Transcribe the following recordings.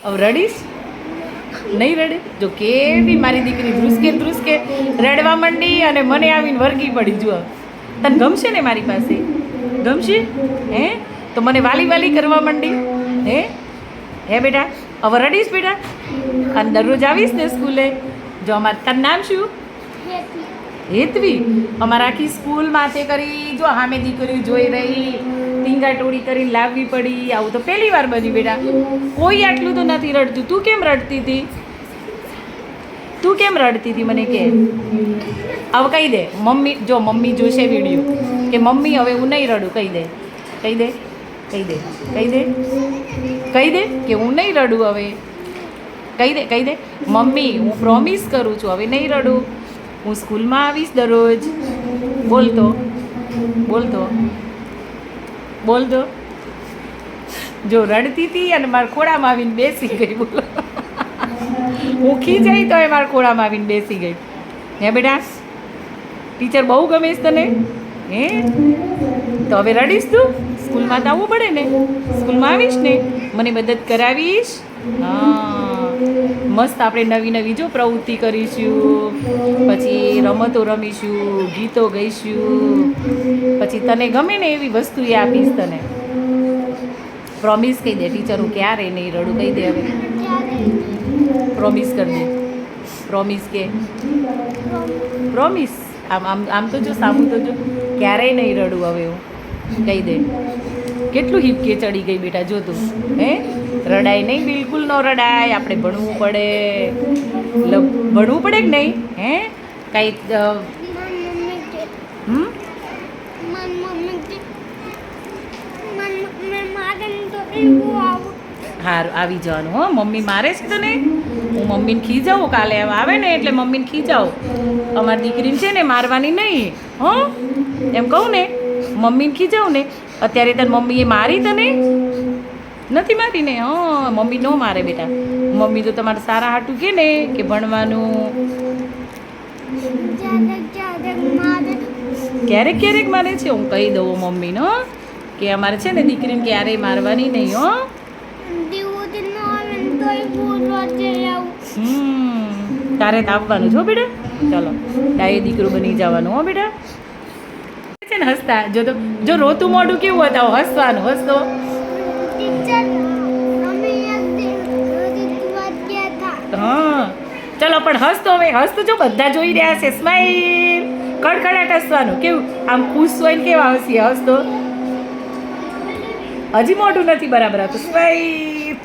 હવે રડીશ નહીં રડે? જો કેવી મારી દીકરી ધ્રુસકે ધ્રુસકે રડવા માંડી અને મને આવીને વરગી પડી. જુઓ, તને ગમશે ને મારી પાસે? ગમશે? હે? તો મને વાલી વાલી કરવા માંડી. હે હે બેટા, હવે રડીશ બેટા? અને દરરોજ આવીશ ને સ્કૂલે? જો અમારે તારું નામ શું? હેતવી. અમારા આખી સ્કૂલ માથે કરી જો સામે દીકરી જોઈ રહી, ટીંગા ટોળી કરીને લાવવી પડી. આવું તો પહેલી વાર બની બેટા. કોઈ આટલું તો નથી રડતું. તું કેમ રડતી હતી? તું કેમ રડતી હતી મને કે? હવે કહી દે મમ્મી, જો મમ્મી જોશે વિડીયો કે મમ્મી હવે હું નહીં રડું. કહી દે, કહી દે, કહી દે, કહી દે, કહી દે કે હું નહીં રડું હવે. કહી દે, કહી દે મમ્મી હું પ્રોમિસ કરું છું હવે નહીં રડું. હું સ્કૂલમાં આવીશ દરરોજ. બોલતો બોલતો બોલતો. જો રડતી હતી અને મારા ખોળામાં આવીને બેસી ગઈ. બોલો, હું ખીજાઈ તો એ મારા ખોળામાં આવીને બેસી ગઈ. હે બેટા, ટીચર બહુ ગમે છે તને? હે? તો હવે રડીશ તું? સ્કૂલમાં તો આવવું પડે ને? સ્કૂલમાં આવીશ ને? મને મદદ કરાવીશ? હા, મસ્ત આપણે નવી નવી જો પ્રવૃત્તિ કરીશું, પછી રમતો રમીશું, ગીતો ગાઈશું, પછી તને ગમે ને એવી વસ્તુ એ આપીશ તને. પ્રોમિસ કહી દે ટીચર હું ક્યારે નહીં રડું. કહી દે હવે, પ્રોમિસ કરી દે. પ્રોમિસ કે પ્રોમિસ. આમ આમ આમ તો જો સામું તો જો, ક્યારેય નહીં રડું હવે હું. કહી દે. કેટલું હિપકે ચડી ગઈ બેટા જો તું. હે? રડાય નહીં, બિલકુલ ન રડાય. આપણે ભણવું પડે. ભણવું પડે કે નહીં? હે? કાંઈ હારું આવી જવાનું. હો, મમ્મી મારે છે તને? હું મમ્મીને ખીજાવું કાલે આવે ને એટલે મમ્મીને ખીજાવું. અમારી દીકરીને છે ને મારવાની નહીં. હો, એમ કહું ને, મમ્મીને ખીજાવું ને. અત્યારે તને મમ્મીએ મારી તને? નથી મારી ને? હા, મમ્મી ન મારે બેટા. મમ્મી તો તમારે સારા હાટું કે ને કે ભણવાનું. ક્યારેક ક્યારેક મારે છે. હું કહી દઉં મમ્મીને કે અમારે છે ને દીકરીને ક્યારેય મારવાની નહીં. હો, તારે તો આવવાનું છો બેટા. ચાલો, ડાયો દીકરો બની જવાનું. હો બેટા. છે ને હસતા જો તો, જો રોતું મોઢું કેવું હતા, હસવાનું. હસતો હા. ચલો પણ હસતો હવે, હસતો જો બધા જોઈ રહ્યા છે. સ્માઈલ, કડકડાટ હસવાનું. કેવું આમ ખુશ હોય ને કેવા હસીએ. હસતો હજી મોઢું નથી બરાબર હતું. સ્માઈલ.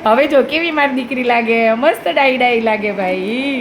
હવે જો કેવી મારી દીકરી લાગે, મસ્ત ડાઈ ડાઈ લાગે ભાઈ.